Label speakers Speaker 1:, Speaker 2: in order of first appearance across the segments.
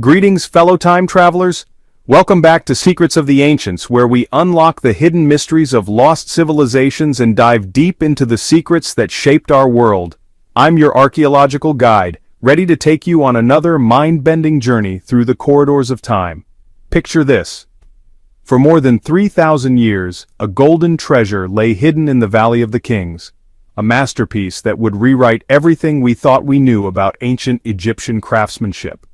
Speaker 1: Greetings, fellow time travelers. Welcome back to Secrets of the Ancients, where we unlock the hidden mysteries of lost civilizations and dive deep into the secrets that shaped our world. I'm your archaeological guide, ready to take you on another mind-bending journey through the corridors of time. Picture this. For more than 3,000 years, a golden treasure lay hidden in the Valley of the Kings. A masterpiece that would rewrite everything we thought we knew about ancient Egyptian craftsmanship.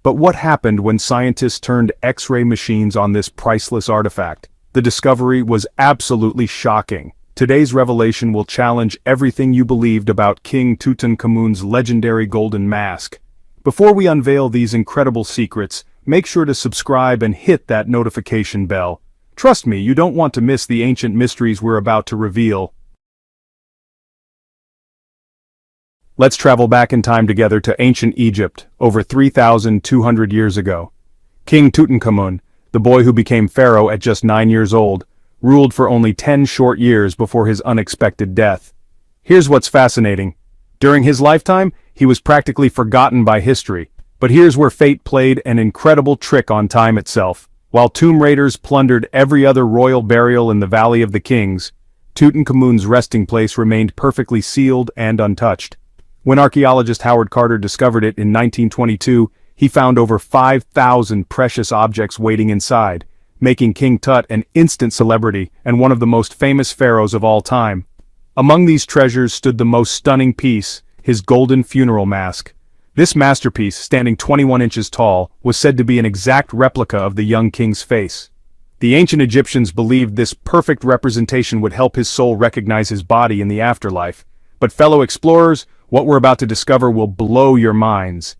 Speaker 1: But what happened when scientists turned X-ray machines on this priceless artifact? The discovery was absolutely shocking. Today's revelation will challenge everything you believed about King Tutankhamun's legendary golden mask. Before we unveil these incredible secrets, make sure to subscribe and hit that notification bell. Trust me, you don't want to miss the ancient mysteries we're about to reveal. Let's travel back in time together to ancient Egypt, over 3,200 years ago. King Tutankhamun, the boy who became pharaoh at just 9 years old, ruled for only 10 short years before his unexpected death. Here's what's fascinating. During his lifetime, he was practically forgotten by history. But here's where fate played an incredible trick on time itself. While tomb raiders plundered every other royal burial in the Valley of the Kings, Tutankhamun's resting place remained perfectly sealed and untouched. When archaeologist Howard Carter discovered it in 1922, he found over 5,000 precious objects waiting inside, making King Tut an instant celebrity and one of the most famous pharaohs of all time. Among these treasures stood the most stunning piece, his golden funeral mask. This masterpiece, standing 21 inches tall, was said to be an exact replica of the young king's face. The ancient Egyptians believed this perfect representation would help his soul recognize his body in the afterlife. But fellow explorers, what we're about to discover will blow your minds.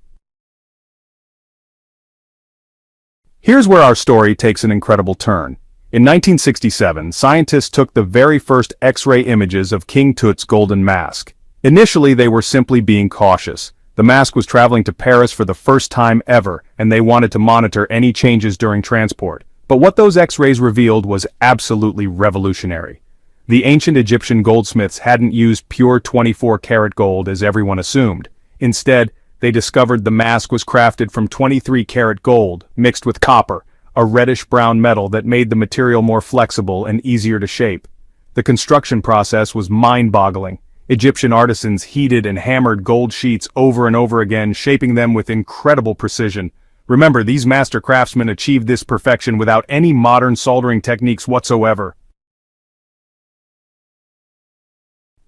Speaker 1: Here's where our story takes an incredible turn. In 1967, scientists took the very first X-ray images of King Tut's golden mask. Initially, they were simply being cautious. The mask was traveling to Paris for the first time ever, and they wanted to monitor any changes during transport. But what those X-rays revealed was absolutely revolutionary. The ancient Egyptian goldsmiths hadn't used pure 24-karat gold as everyone assumed. Instead, they discovered the mask was crafted from 23-karat gold, mixed with copper, a reddish-brown metal that made the material more flexible and easier to shape. The construction process was mind-boggling. Egyptian artisans heated and hammered gold sheets over and over again, shaping them with incredible precision. Remember, these master craftsmen achieved this perfection without any modern soldering techniques whatsoever.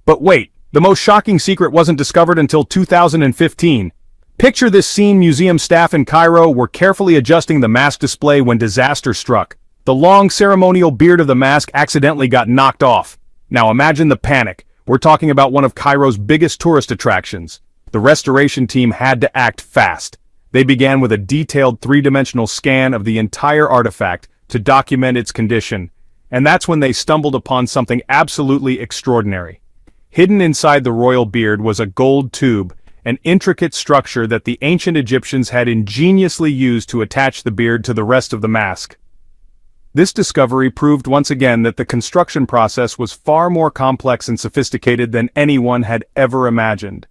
Speaker 1: But wait, the most shocking secret wasn't discovered until 2015. Picture this scene: museum staff in Cairo were carefully adjusting the mask display when disaster struck. The long ceremonial beard of the mask accidentally got knocked off. Now imagine the panic. We're talking about one of Cairo's biggest tourist attractions. The restoration team had to act fast. They began with a detailed three-dimensional scan of the entire artifact to document its condition. And that's when they stumbled upon something absolutely extraordinary. Hidden inside the royal beard was a gold tube, an intricate structure that the ancient Egyptians had ingeniously used to attach the beard to the rest of the mask. This discovery proved once again that the construction process was far more complex and sophisticated than anyone had ever imagined.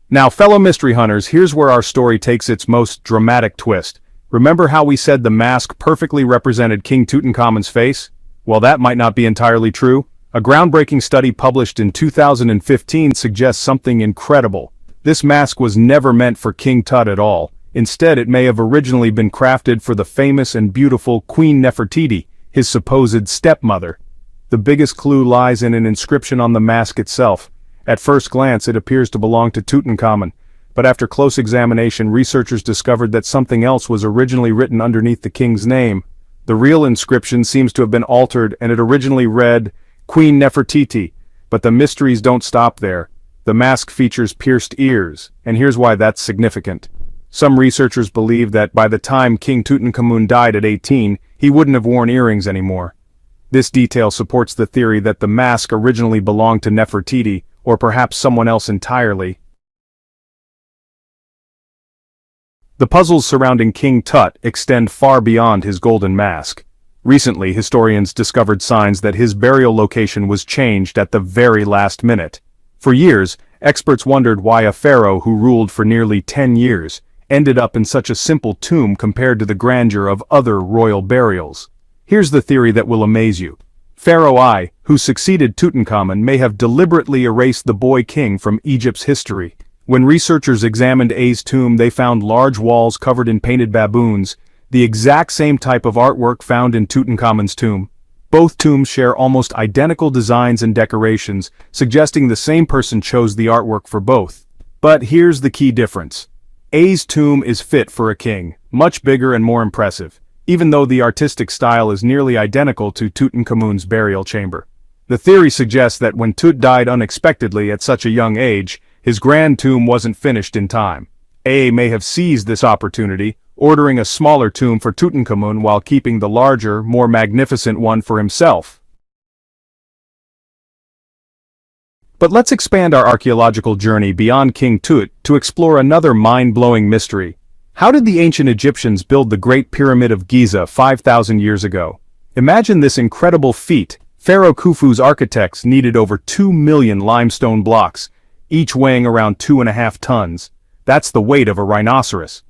Speaker 1: Now, fellow mystery hunters, here's where our story takes its most dramatic twist. Remember how we said the mask perfectly represented King Tutankhamun's face? Well, that might not be entirely true. A groundbreaking study published in 2015 suggests something incredible. This mask was never meant for King Tut at all. Instead, it may have originally been crafted for the famous and beautiful Queen Nefertiti, his supposed stepmother. The biggest clue lies in an inscription on the mask itself. At first glance, it appears to belong to Tutankhamun, but after close examination, researchers discovered that something else was originally written underneath the king's name. The real inscription seems to have been altered, and it originally read, Queen Nefertiti. But the mysteries don't stop there. The mask features pierced ears, and here's why that's significant. Some researchers believe that by the time King Tutankhamun died at 18, he wouldn't have worn earrings anymore. This detail supports the theory that the mask originally belonged to Nefertiti, or perhaps someone else entirely. The puzzles surrounding King Tut extend far beyond his golden mask. Recently, historians discovered signs that his burial location was changed at the very last minute. For years, experts wondered why a pharaoh who ruled for nearly 10 years ended up in such a simple tomb compared to the grandeur of other royal burials. Here's the theory that will amaze you. Pharaoh I, who succeeded Tutankhamun, may have deliberately erased the boy king from Egypt's history. When researchers examined A's tomb, they found large walls covered in painted baboons, the exact same type of artwork found in Tutankhamun's tomb. Both tombs share almost identical designs and decorations, suggesting the same person chose the artwork for both. But here's the key difference. A's tomb is fit for a king, much bigger and more impressive, even though the artistic style is nearly identical to Tutankhamun's burial chamber. The theory suggests that when Tut died unexpectedly at such a young age, his grand tomb wasn't finished in time. A may have seized this opportunity, ordering a smaller tomb for Tutankhamun while keeping the larger, more magnificent one for himself. But let's expand our archaeological journey beyond King Tut to explore another mind-blowing mystery. How did the ancient Egyptians build the Great Pyramid of Giza 5,000 years ago? Imagine this incredible feat. Pharaoh Khufu's architects needed over 2 million limestone blocks, each weighing around 2.5 tons. That's the weight of a rhinoceros.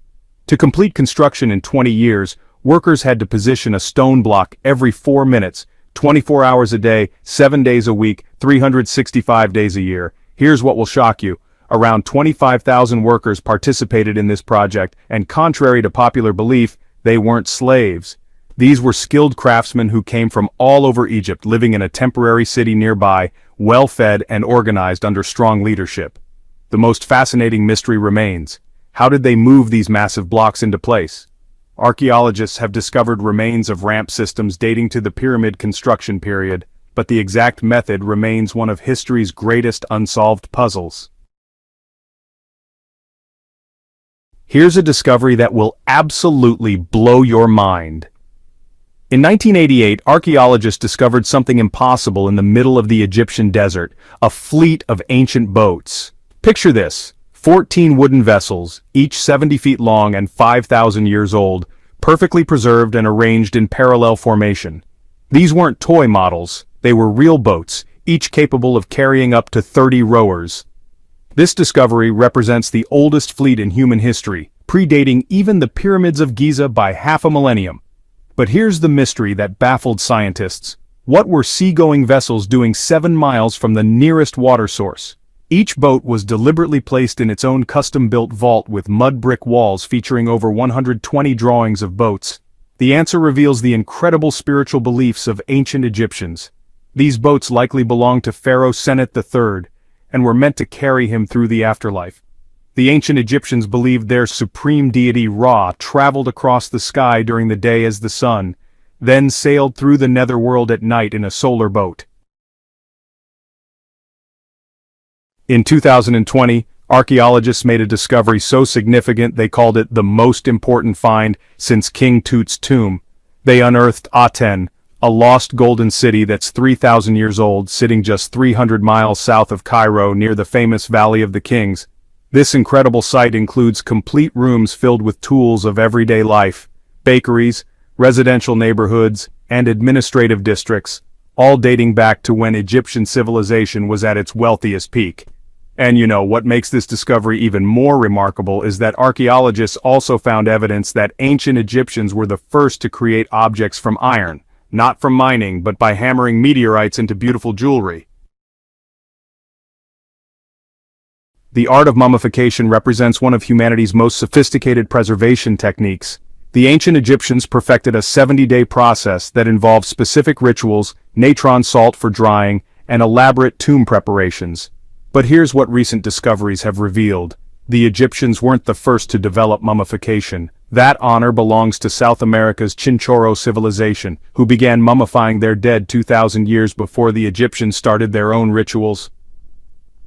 Speaker 1: To complete construction in 20 years, workers had to position a stone block every 4 minutes, 24 hours a day, 7 days a week, 365 days a year. Here's what will shock you. Around 25,000 workers participated in this project, and contrary to popular belief, they weren't slaves. These were skilled craftsmen who came from all over Egypt, living in a temporary city nearby, well-fed and organized under strong leadership. The most fascinating mystery remains. How did they move these massive blocks into place? Archaeologists have discovered remains of ramp systems dating to the pyramid construction period, but the exact method remains one of history's greatest unsolved puzzles. Here's a discovery that will absolutely blow your mind. In 1988, archaeologists discovered something impossible in the middle of the Egyptian desert, a fleet of ancient boats. Picture this. 14 wooden vessels, each 70 feet long and 5,000 years old, perfectly preserved and arranged in parallel formation. These weren't toy models, they were real boats, each capable of carrying up to 30 rowers. This discovery represents the oldest fleet in human history, predating even the pyramids of Giza by half a millennium. But here's the mystery that baffled scientists. What were seagoing vessels doing 7 miles from the nearest water source? Each boat was deliberately placed in its own custom-built vault with mud brick walls featuring over 120 drawings of boats. The answer reveals the incredible spiritual beliefs of ancient Egyptians. These boats likely belonged to Pharaoh Senet III, and were meant to carry him through the afterlife. The ancient Egyptians believed their supreme deity Ra traveled across the sky during the day as the sun, then sailed through the netherworld at night in a solar boat. In 2020, archaeologists made a discovery so significant they called it the most important find since King Tut's tomb. They unearthed Aten, a lost golden city that's 3,000 years old, sitting just 300 miles south of Cairo near the famous Valley of the Kings. This incredible site includes complete rooms filled with tools of everyday life, bakeries, residential neighborhoods, and administrative districts, all dating back to when Egyptian civilization was at its wealthiest peak. And you know, what makes this discovery even more remarkable is that archaeologists also found evidence that ancient Egyptians were the first to create objects from iron, not from mining, but by hammering meteorites into beautiful jewelry. The art of mummification represents one of humanity's most sophisticated preservation techniques. The ancient Egyptians perfected a 70-day process that involved specific rituals, natron salt for drying, and elaborate tomb preparations. But here's what recent discoveries have revealed. The Egyptians weren't the first to develop mummification. That honor belongs to South America's Chinchorro civilization, who began mummifying their dead 2,000 years before the Egyptians started their own rituals.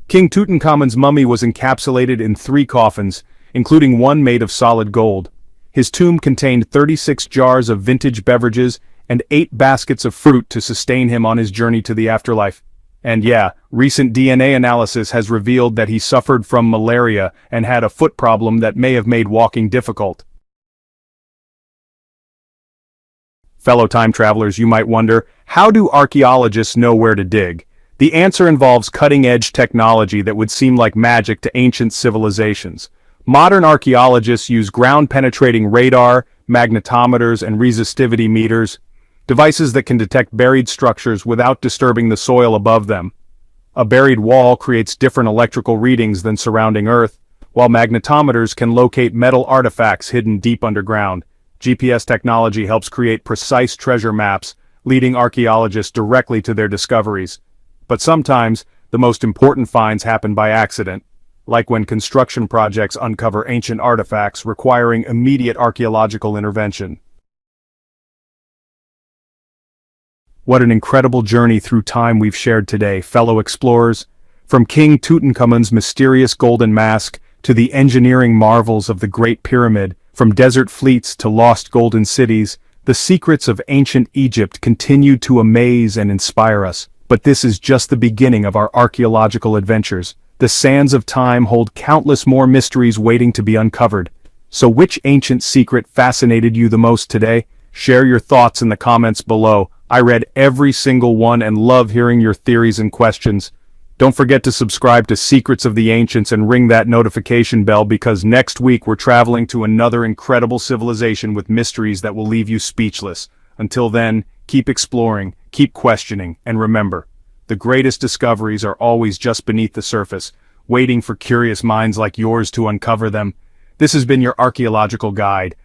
Speaker 1: King Tutankhamun's mummy was encapsulated in 3 coffins, including one made of solid gold. His tomb contained 36 jars of vintage beverages and 8 baskets of fruit to sustain him on his journey to the afterlife. And yeah, recent DNA analysis has revealed that he suffered from malaria and had a foot problem that may have made walking difficult. Fellow time travelers, you might wonder, how do archaeologists know where to dig? The answer involves cutting-edge technology that would seem like magic to ancient civilizations. Modern archaeologists use ground-penetrating radar, magnetometers, and resistivity meters, devices that can detect buried structures without disturbing the soil above them. A buried wall creates different electrical readings than surrounding Earth, while magnetometers can locate metal artifacts hidden deep underground. GPS technology helps create precise treasure maps, leading archaeologists directly to their discoveries. But sometimes, the most important finds happen by accident, like when construction projects uncover ancient artifacts requiring immediate archaeological intervention. What an incredible journey through time we've shared today, fellow explorers. From King Tutankhamun's mysterious golden mask to the engineering marvels of the Great Pyramid, from desert fleets to lost golden cities, the secrets of ancient Egypt continue to amaze and inspire us. But this is just the beginning of our archaeological adventures. The sands of time hold countless more mysteries waiting to be uncovered. So which ancient secret fascinated you the most today? Share your thoughts in the comments below. I read every single one and love hearing your theories and questions. Don't forget to subscribe to Secrets of the Ancients and ring that notification bell, because next week we're traveling to another incredible civilization with mysteries that will leave you speechless. Until then, keep exploring, keep questioning, and remember, the greatest discoveries are always just beneath the surface, waiting for curious minds like yours to uncover them. This has been your archaeological guide,